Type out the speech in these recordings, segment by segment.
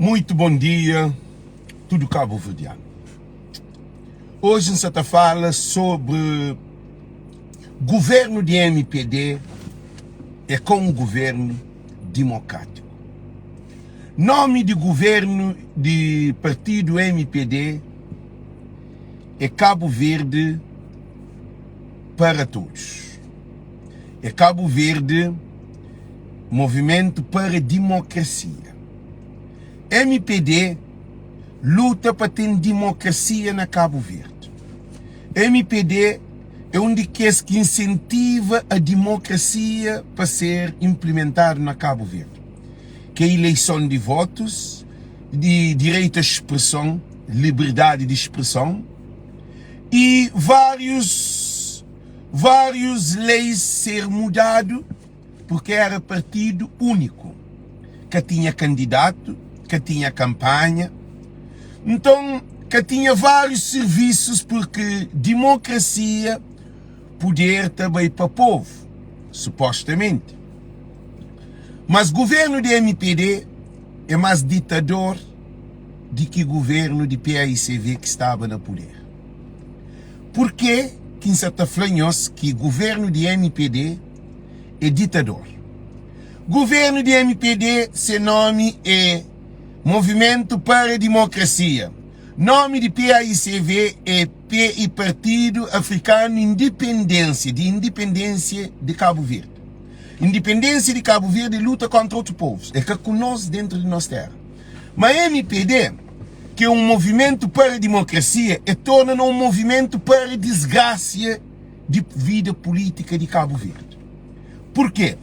Muito bom dia, tudo cabo-verdiano. Hoje a gente fala sobre governo de MPD é com um governo democrático. Nome de governo de partido MPD é Cabo Verde para todos. É Cabo Verde, Movimento para a Democracia. MPD luta para ter democracia na Cabo Verde. MPD é um daqueles que incentiva a democracia para ser implementado na Cabo Verde. Que é eleição de votos, de direito à expressão, liberdade de expressão e vários leis ser mudado porque era partido único, que tinha candidato, que tinha campanha, então que tinha vários serviços porque democracia, poder também para o povo, supostamente. Mas governo de MPD é mais ditador do que governo de PAICV que estava no poder. Por que se está falando que governo de MPD é ditador? Governo de MPD, seu nome é Movimento para a Democracia. Nome de PAICV é PI Partido Africano Independência de Cabo Verde. Independência de Cabo Verde luta contra outros povos. É que conosco dentro de nossa terra. Mas MPD, que é um movimento para a democracia, torna um movimento para a desgraça de vida política de Cabo Verde. Por quê?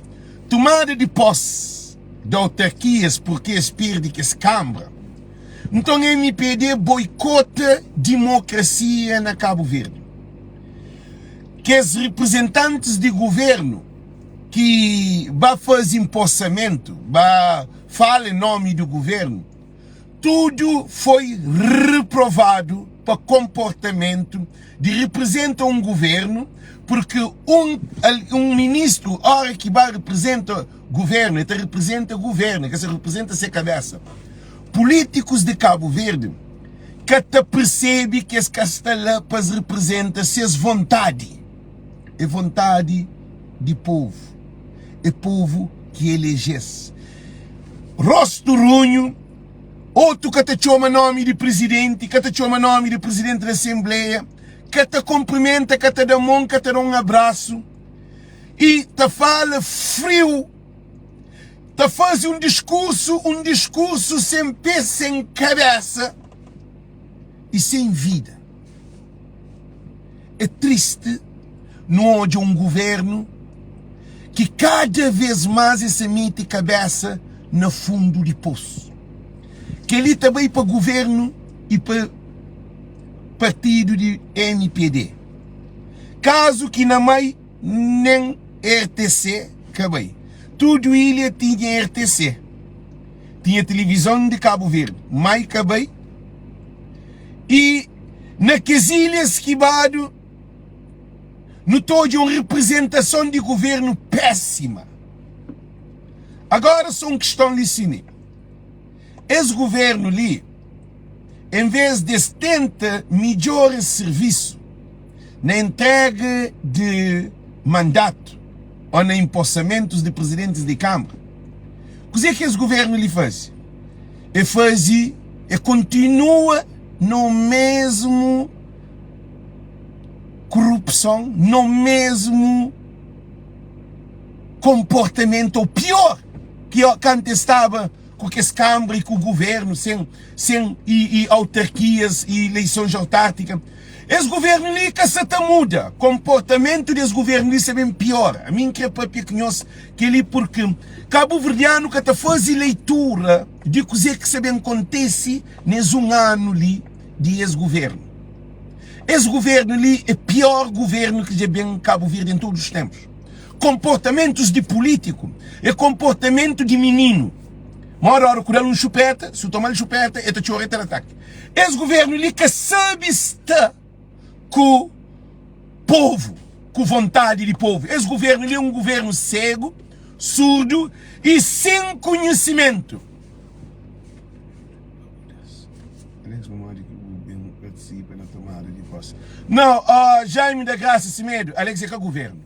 Tomada de posse de autarquias porque perde que escambra. Então MPD boicota democracia na Cabo Verde. Que os representantes de governo que vai fazer empossamento, vai falar em nome do governo, tudo foi reprovado para comportamento de representar um governo, porque um ministro, hora que vai representar governo, ele representa governo, que se representa ser cabeça. Políticos de Cabo Verde, que até percebe que esse castelapas representa suas vontades. É vontade de povo. É povo que elegesse. Rosto runho, outro que te chama nome de presidente, que te chama nome de presidente da Assembleia, que te cumprimenta, que te dá mão, que te dá um abraço, e te fala frio, te faz um discurso sem pé, sem cabeça e sem vida. É triste não de um governo que cada vez mais se mete cabeça no fundo de poço. Que ele também para governo e para partido de MPD. Caso que na mãe nem RTC, acabei. Tudo ilha tinha RTC. Tinha televisão de Cabo Verde. Mas acabei. E naquelas ilhas que bado, notou de uma representação de governo péssima. Agora são questão de cine. Esse governo ali, em vez de tentar melhor serviço na entrega de mandato ou na empossamentos de presidentes de Câmara, o que é que esse governo lhe faz? Ele continua no mesmo corrupção, no mesmo comportamento, ou pior, que quando estava com esse Câmara e com o governo, sem autarquias e eleições autárquicas. Esse governo ali que se muda. Comportamento desse governo ali é bem pior. A mim que é para conhece que ele porque cabo-verdiano que faz leitura de coisa que se bem acontece nesse ano ali de esse governo. Esse governo ali é o pior governo que já bem Cabo Verde em todos os tempos. Comportamentos de político é comportamento de menino. Uma hora curar um chupeta, se tomar chupeta, é te choreta ataque. Esse governo ali que sabe estar com o povo, com vontade de povo. Esse governo ali é um governo cego, surdo e sem conhecimento. Alex Mamadi que o governo participa na tomada de posse. Não, Jaime da Graça Semedo, Alex é que é governo.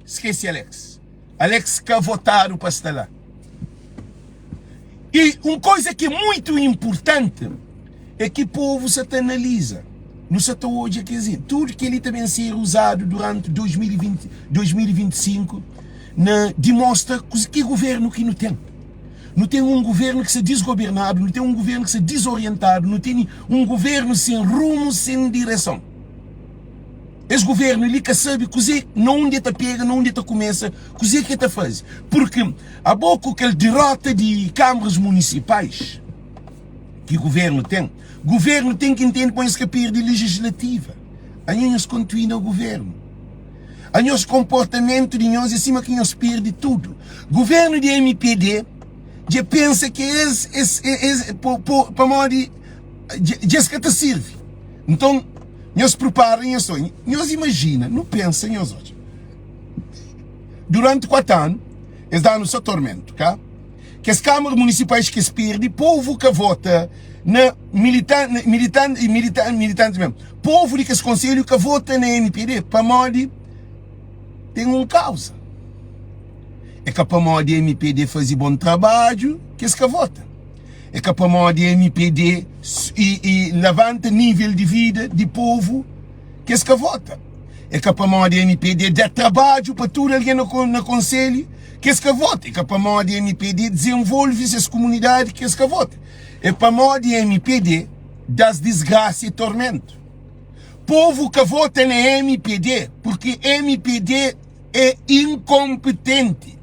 Esquece Alex. Alex quer votar para estar lá. E uma coisa que é muito importante é que o povo se analisa. Não se está hoje a dizer, tudo que ele também ser usado durante 2020, 2025 demonstra que governo que não tem. Não tem um governo que se desgovernado, não tem um governo que se desorientado, não tem um governo sem rumo, sem direção. Esse governo ele que sabe cozer, não onde está pega, não onde está começa, cozer que está faz. Porque há pouco que ele derrota de câmaras municipais que o governo tem que entender com esse capítulo de legislativa. A nós continua o governo. A nosso comportamento de nós acima que nós perde tudo. Governo de MPD já pensa que para modo já se te serve. Então, nós preparamos, nós imagina, não pensa nós hoje. Durante 4 anos, eles dão o seu tormento, cá? Que as câmaras municipais que se perdem, povo que vota na militante mesmo, povo que se conselho que vota na MPD, para modo tem uma causa. É que para modo MPD fazer bom trabalho, que se vota. É que para modo MPD e levanta nível de vida de povo, que se vota. É que para modo MPD dá trabalho para tudo alguém no conselho, que se vota. É que para modo MPD desenvolve essa comunidade, que se vota. É para modo MPD das desgraças e tormento. Povo que vota na MPD, porque MPD é incompetente.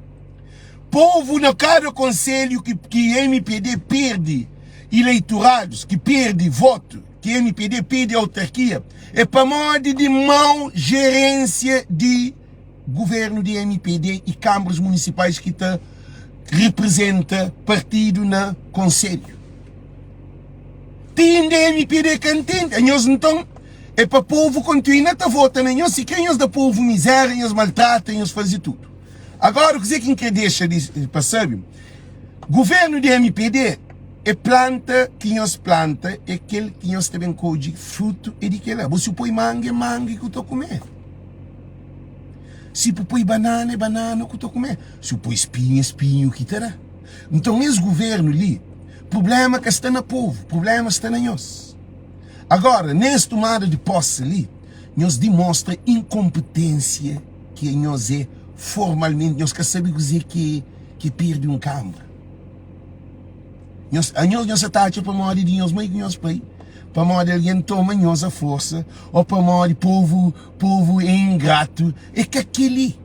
Povo no cada conselho que MPD perde eleitorados, que perde voto, que MPD perde autarquia, é para modo de mau gerência de governo de MPD e câmaras municipais que representa partido na conselho. Tem de MPD que entende. Nós então é para o povo continuar a votar em nós, se quem nós da povo miséria, nós maltratam, nós fazem tudo. Agora, o que deixa de passar? Governo de MPD é planta que nós planta, é aquele que nós também colhe fruto e de que lá. Se põe manga, é manga que eu estou comendo. Se põe banana, é banana que eu estou comendo. Se põe espinho, é espinho que terá. Então, esse governo ali, problema que está no povo, problema está na nós. Agora, nessa tomada de posse ali, nós demonstra incompetência que nós é formalmente, nós queremos saber dizer que perde um câmara. Nós está para modo de nós, mas nós pai, para modo de alguém toma nós a força, ou para modo de povo é ingrato, é que aquele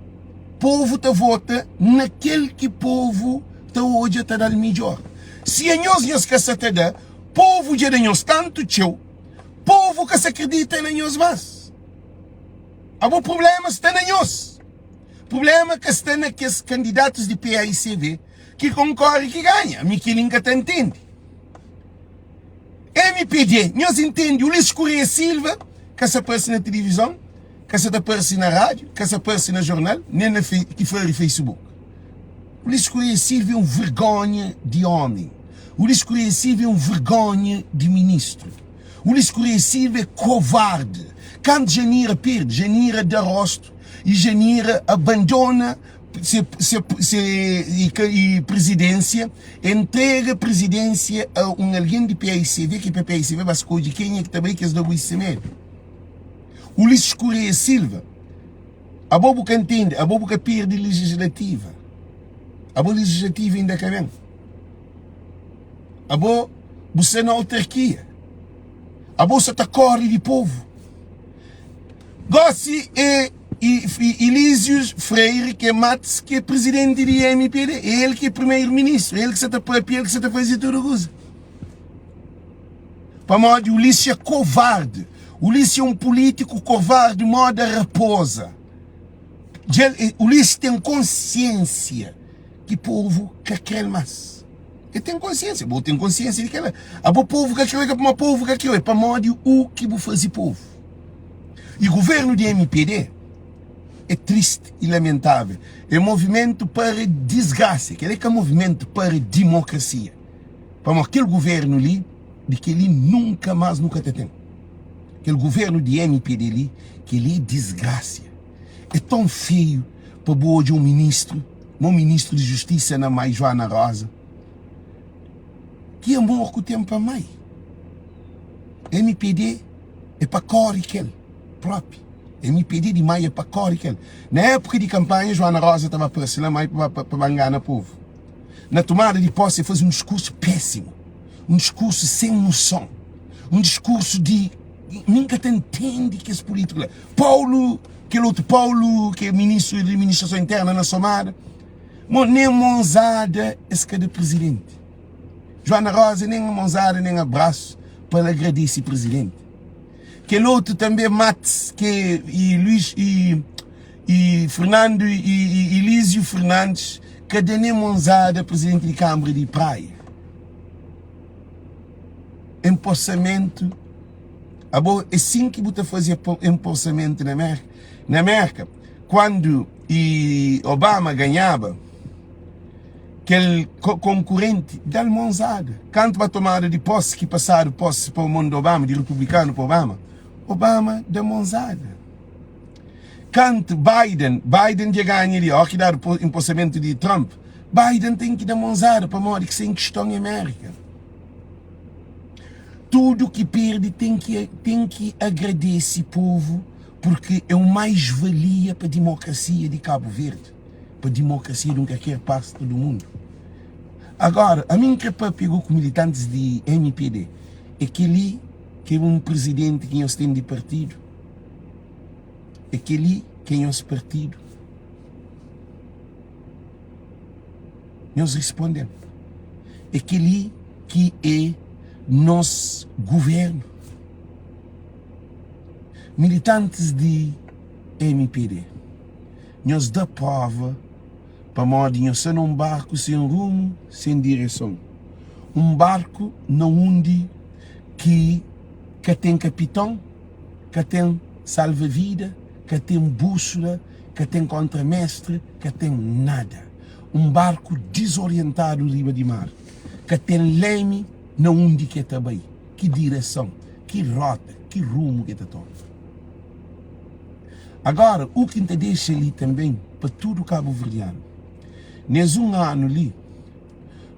povo te vota naquele que povo te hoje está dando melhor. Se a nós quer se dar, povo de nós tanto teu, povo que se acredita em nós mais. O problema está em nós. O problema é que está naqueles candidatos de PAICV que concorrem e que ganham. Miquelinho que te entende. MPD, nós entendemos o Luís Correia Silva, que se aparece na televisão, que se aparece na rádio, que se aparece no jornal, nem que foi no Facebook. O Luís Correia Silva é um vergonha de homem. O Luís Correia Silva é um vergonha de ministro. O Luís Correia Silva é covarde. Quando Janira perde, Janira dá rosto. E Janira abandona a presidência, entrega a presidência a alguém de PAICV, que PAICV vai escolher quem é que também quer dar o ICMED. O Luís Correia Silva, a bobo que entende, a bobo que perde legislativa. A boa legislativa ainda que vem. A boa, você na autarquia. A boa você está corre de povo. Gossi é Elísios Freire, que é Matos, que é presidente do MPD, é ele que é primeiro-ministro, é ele que se está para ele que se está fazendo tudo coisa. Para modo, o Ulisses é covarde. O Ulisses é um político covarde, modo raposa. O Ulisses tem consciência que o povo quer mais. Ele tem consciência, o tem consciência de que ela. O povo que quer, para o povo que quer, para modo o que vou fazer povo. E o governo de MPD é triste e lamentável. É um movimento para desgraça, que é um movimento para democracia. Para aquele governo ali, de que ele nunca te tem. Aquele governo de MPD ali, que ele é desgraça. É tão feio para boa de um ministro de justiça na mais Joana Rosa, que amor que o tempo a mais. MPD é para correr aquele próprio. MPD de maio é para correr aquele. Na época de campanha, Joana Rosa estava para se mais para bangar no povo. Na tomada de posse, fez um discurso péssimo. Um discurso sem noção. Um discurso de... Nunca te entende que esse político é. Aquele outro Paulo, que é ministro de administração interna na Somada. Mas nem mãozada esse que é do presidente. Joana Rosa nem mãozada, nem abraço para agradecer o presidente. Aquele outro também Matos, que e Luís e Fernando e Elísio Fernandes, que nem mãozada presidente de Câmara de Praia. Empossamento. É assim que você fazia empossamento na América. Na América, quando Obama ganhava, aquele concorrente da mãozada, quando a tomada de posse, que passaram posse para o mundo de Obama, de republicano para Obama da mãozada. Quando Biden já ganha ali, ó, que dá o empossamento de Trump, Biden tem que dar mãozada para modo que sem questão em América. Tudo que perde tem que agradecer o povo, porque é o mais valia para a democracia de Cabo Verde, para a democracia de qualquer parte do mundo. Agora, a mim que pegou com militantes de MPD, é que é um presidente que eles têm de partido, é que eles partido. Eles respondem, é que é nosso governo. Militantes de MPD, nós dá prova para modo de ser um barco sem rumo, sem direção. Um barco não onde que tem capitão, que tem salva-vida, que tem bússola, que tem contramestre, que tem nada. Um barco desorientado riba de mar, que tem leme, não onde que está bem, que direção, que rota, que rumo que está todo. Agora, o que te deixa ali também, para tudo Cabo Verdeano, nesse um ano ali,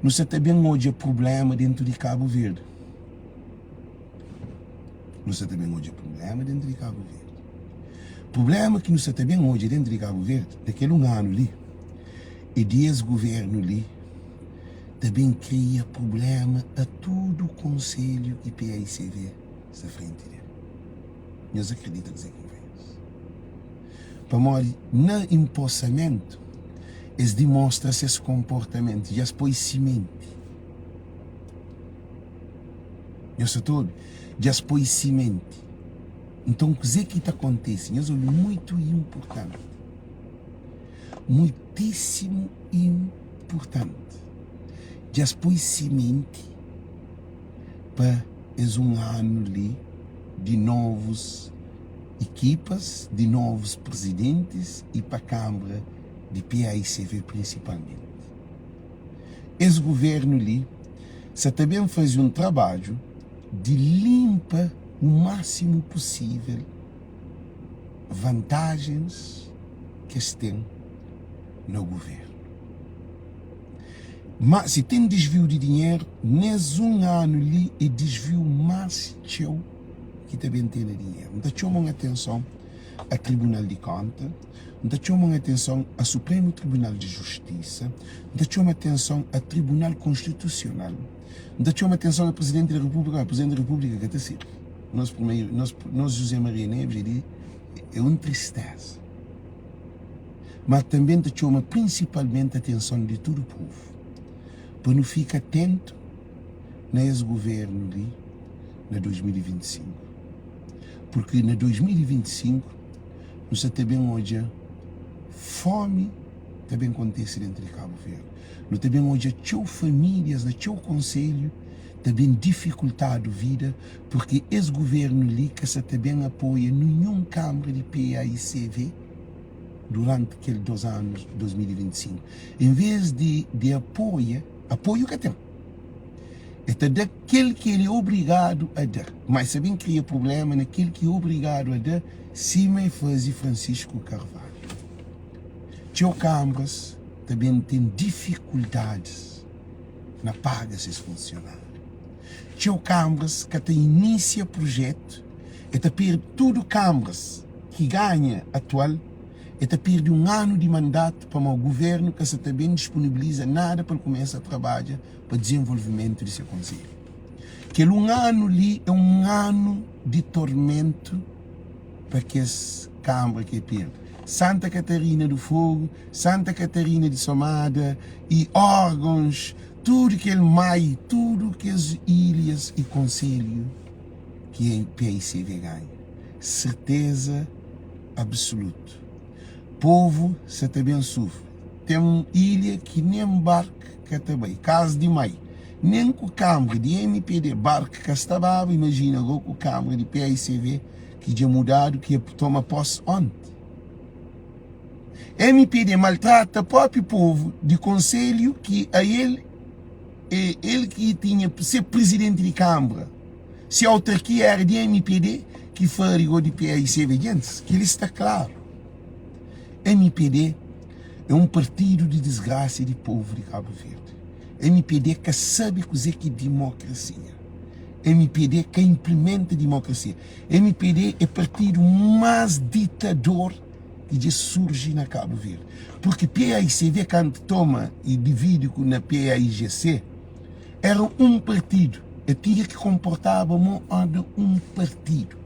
nós também hoje problema dentro de Cabo Verde. Nós também hoje problema dentro de Cabo Verde. Problema que nós também hoje dentro de Cabo Verde, daquele um ano ali, e desse governo ali, também cria problema a todo o Conselho e PAICV essa frente dele. Nós acreditamos em conversa. Para morrer no empossamento, eles demonstram esse comportamento, já se põe semente. Nós todo, já se põe semente. Então, o que acontece? Nós olhamos muito importante. Muitíssimo importante. Já se põe semente para um ano ali de novos equipas, de novos presidentes e para a Câmara de PAICV principalmente. Esse governo ali se também faz um trabalho de limpa o máximo possível vantagens que se tem no governo. Mas se tem desvio de dinheiro, nesse um ano ali é desvio mais teu que também tem dinheiro. Então chamam atenção ao Tribunal de Contas, então chamam atenção ao Supremo Tribunal de Justiça, então chamam atenção ao Tribunal Constitucional, então chamam atenção ao Presidente da República, que está assim. Nós José Maria Neves, ele é um tristeza. Mas também te chama principalmente a atenção de todo o povo, para não ficar atento nesse governo ali, na 2025. Porque na 2025, nós também hoje, fome também acontece dentro de Cabo Verde. Nós também hoje, tchau famílias, tchau conselho, também dificultado a vida, porque esse governo ali que se também apoia nenhuma Câmara de PAICV durante aqueles 2 anos, 2025. Em vez de apoio que tem. é daquele que ele é obrigado a dar. Mas sabem que cria problema naquele que é obrigado a dar, cima e fazer Francisco Carvalho. Tio Câmaras também tem dificuldades na paga desses funcionários. Tio Câmaras que até inicia projeto, até perde tudo Câmaras que ganha atual, até perde um ano de mandato para o governo que se também disponibiliza nada para começar a trabalhar para o desenvolvimento desse conselho. Aquele um ano ali é um ano de tormento para que as câmaras que perdem. Santa Catarina do Fogo, Santa Catarina de Somada e órgãos, tudo que ele mai, tudo que as ilhas e conselho que a PICV ganha. Certeza absoluta. Povo se também sofre. Tem uma ilha que nem barco que também, caso de mai. Nem com câmara de MPD barco que estava, imagina agora com câmara de PICV que já mudado, que toma posse ontem. MPD maltrata o próprio povo de conselho que a ele que tinha que ser presidente de Câmara. Se a autarquia era de MPD, que foi de PICV antes, que ele está claro. MPD é um partido de desgraça de povo de Cabo Verde. MPD que sabe cozer que democracia. MPD que implementa democracia. MPD é o partido mais ditador que surge na Cabo Verde. Porque PAICV, quando toma e divide na PAIGC, era um partido. Eu tinha que comportava de um partido.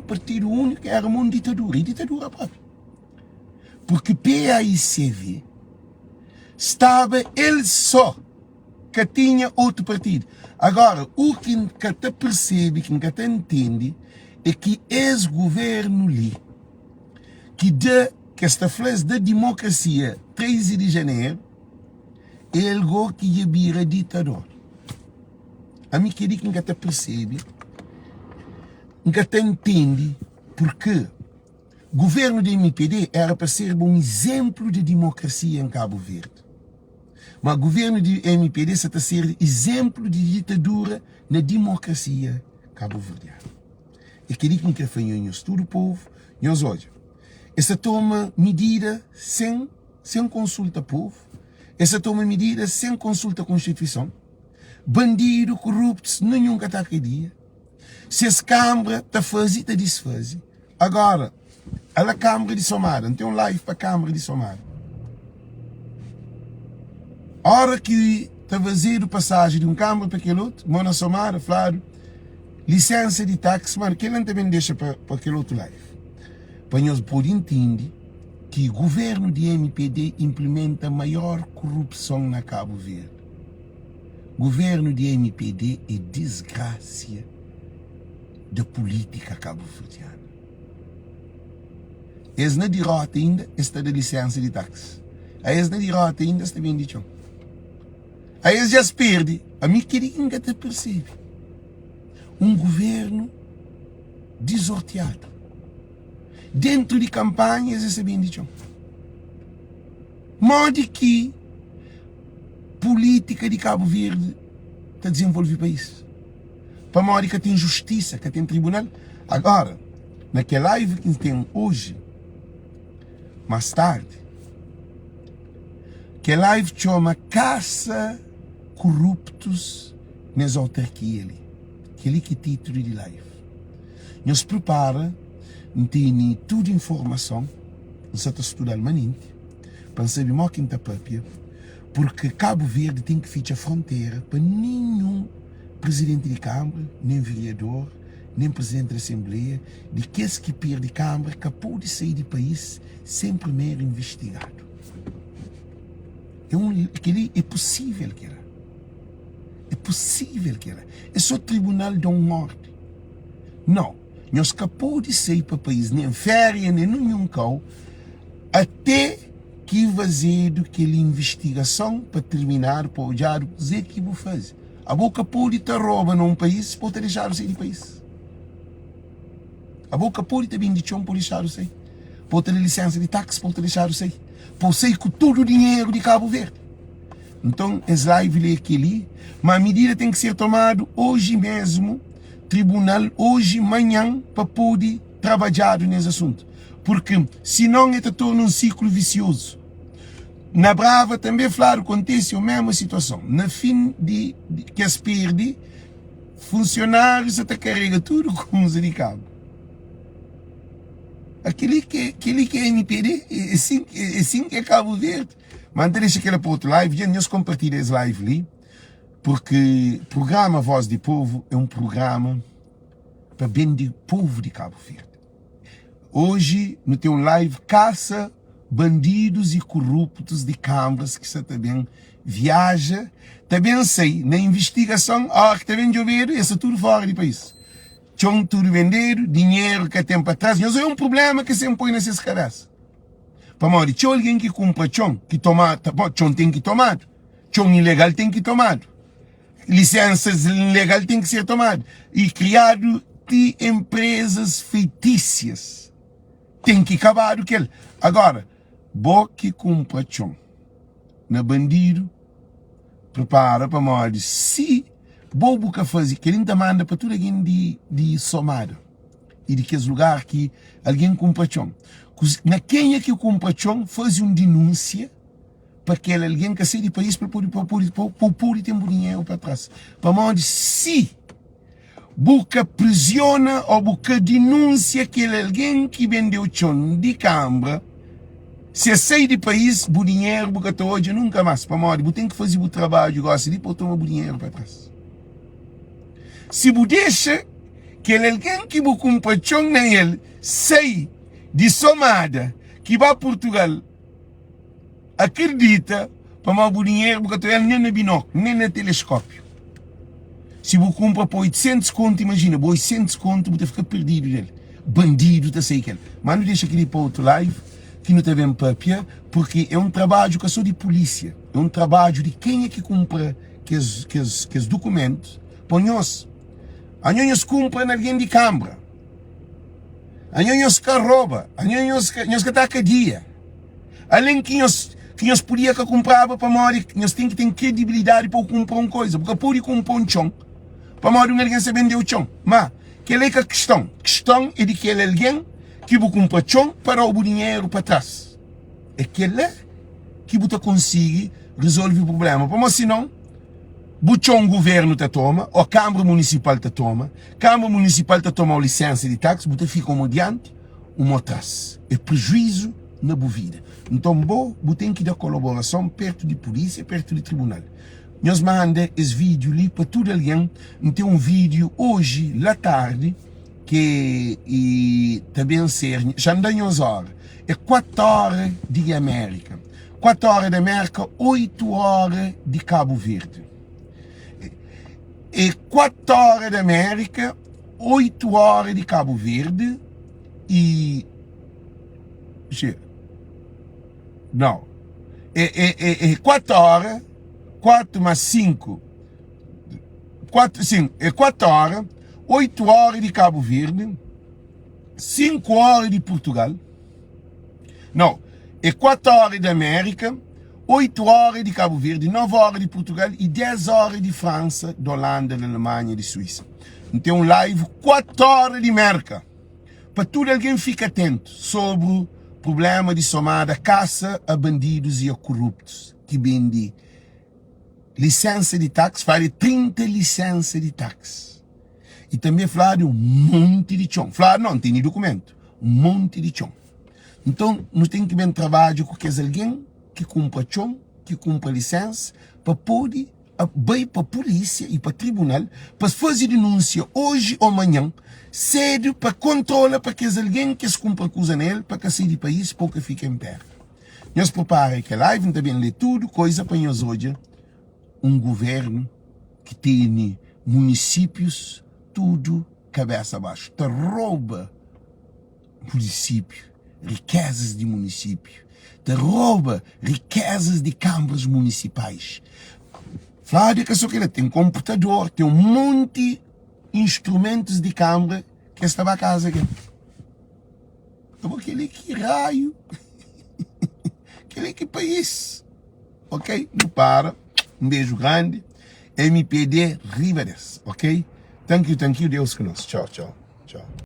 Partido único, era uma ditadura. E ditadura própria. Porque PAICV estava ele só que tinha outro partido. Agora, o que te percebe, que te entende, é que esse governo ali, que esta fase da democracia 13 de janeiro, ele go que ia vira ditador. A mim queria que te percebe, que te entende, porque o governo do MPD era para ser um exemplo de democracia em Cabo Verde. Mas o governo do MPD está a ser exemplo de ditadura na democracia cabo-verdiana. E queria que façamos todo o povo, nós hoje. Essa toma medida sem consulta ao povo. Essa toma medida sem consulta à Constituição. Bandido, corruptos, nenhum que está aqui dia. Se essa Câmara está fazendo, está desfazendo. Agora, a Câmara de Somada, não tem um live para a Câmara de Somada. A hora que está fazendo passagem de um Câmara para aquele outro, Mona Somada, claro, licença de táxi, mano, que ele também deixa para aquele outro live. Para nós poder entender que o governo de MPD implementa a maior corrupção na Cabo Verde. O governo de MPD é desgraça da política cabo-verdiana. Eles não derrota ainda, está de licença de táxi. Eles não derrota ainda, está bem dicho. Eles já se perdem. A mim queria que te percebe. Um governo desorteado. Dentro de campanhas, isso é bem dicho. Modo que política de Cabo Verde está desenvolvendo o país. Para modo que tem justiça, que tem tribunal. Agora, naquela live que tem hoje, mais tarde, que live chama Caça Corruptos nas autarquias ali. Aquele que é título de live. Nos prepara, tem toda a informação, nós estamos estudando maninte, para saber mais quem está papia, porque Cabo Verde tem que ficar fronteira para nenhum presidente de Câmara, nem vereador, nem presidente da Assembleia, de que esse que perde Câmara, que pode sair do país sem primeiro investigado. É possível que era. É possível que era. É só o tribunal de um morte. Não. Nós capô de sair para o país, nem férias, nem nenhum cão, até que vazido aquela investigação para terminar, para olhar o que vou fazer. A boca pode estar rouba num país, pode deixar sair do país. A boca pode ter bem de chão, pode deixar sair. Pode ter licença de táxi, pode deixar sair. Pode sair com todo o dinheiro de Cabo Verde. Então, as live aquele, mas a medida tem que ser tomada hoje mesmo, tribunal, hoje, manhã, para poder trabalhar nesse assunto. Porque, senão, é torna um ciclo vicioso. Na Brava também, claro, acontece a mesma situação. Na fim de que se perde, funcionários até carrega tudo como se de cabo. Aquele que é MPD, é assim que é Cabo Verde. Mas deixa aquela para outro live, nós compartilhamos esse live ali, porque o programa Voz do Povo é um programa para bem do povo de Cabo Verde. Hoje, no teu live, caça bandidos e corruptos de câmaras que você também viaja. Também sei, na investigação, que também de ouvir, isso tudo fora do país. Tchon tudo vender, dinheiro que tem para trás. Mas é um problema que sempre põe nessas caras. Para morrer, tinha alguém que compra tchon, que toma, tchon tem que tomar. Tchon ilegal tem que tomar. Licenças ilegais tem que ser tomado. E criado de empresas fictícias. Tem que acabar o que ele. Agora, que compra tchon na bandido, prepara para morrer. Se bobo que fazer, que ele manda para tudo alguém de somada. E de que lugar que alguém compra tchon. Na quem é que compra tchon faz uma denúncia para aquele alguém que sai do país para pôr tem dinheiro para trás. Para morrer, se busca prisiona ou busca denúncia aquele alguém que vendeu tchon de câmara, se sai do país, o dinheiro busca hoje nunca mais. Para morrer, você tem que fazer o trabalho, gosta de pôr tomar o dinheiro para trás. Se você deixa que alguém que você compra tchon nele sai de somada que vai a Portugal, acredita para o dinheiro porque ele nem na binóculo, nem na telescópio. Se você compra por 800 conto, imagina, por 800 conto, você fica perdido dele. Bandido, está sei que ele. Mas não deixa aquele para outro live, que não tem bem papel, porque é um trabalho que é só de polícia. É um trabalho de quem é que compra que os documentos. Para nós. A nós compra alguém de câmara. A nós que rouba. A nós que está a cadeia. Além que nós podia que comprava para morrer, nós tem que ter credibilidade para comprar uma coisa. Porque pode comprar um chão. Para morrer alguém se vendeu o chão. Mas, que é a questão? A questão é de que ele é alguém que você compra chão para o dinheiro para trás. É aquele que você consegue resolver o problema. Porque senão, o governo te toma, ou a Câmara Municipal te toma, a Câmara Municipal te toma a licença de táxi, você fica um adiante, um atrás. É prejuízo na boa vida. Então, você tem que dar colaboração perto de polícia, perto de tribunal. Nós mandamos esse vídeo ali para todo alguém. Tem um vídeo hoje, lá tarde, que também ser, já não dá 11 horas, é 4 horas de América. 4 horas de América, 8 horas de Cabo Verde. É 4 horas da América, 8 horas de Cabo Verde e... Não. É 4 horas, 4 mais 5. 4 horas, 8 horas de Cabo Verde, 5 horas de Portugal. Não. É 4 horas da América, 8 horas de Cabo Verde, 9 horas de Portugal e 10 horas de França, de Holanda, de Alemanha e de Suíça. Então, um live 4 horas de América. Para tudo alguém fica atento sobre o problema de somada caça a bandidos e a corruptos que vendem licença de táxi, faz 30 licenças de táxi. E também falar de um monte de chão. Falar não tem documento, um monte de chão. Então, não tem que bem trabalho com alguém que compra chão, que compra licença, para poder ir para a polícia e para o tribunal, para fazer denúncia hoje ou amanhã, cedo, para controlar, para que alguém que se compra coisa nele, para que saia do país, para que fique em pé. Nós preparamos que a live, também ler tudo, coisa para nós hoje, um governo que tem municípios, tudo cabeça abaixo, te rouba município, riquezas de município, te rouba riquezas de câmaras municipais. Flávia, que só que ele tem computador, tem um monte de instrumentos de câmara que estava a casa aqui. Então, aquele que raio, aquele que país, ok? Não para. Um beijo grande. MPD Riveres, ok? Thank you, Deus conosco. Tchau, tchau, tchau.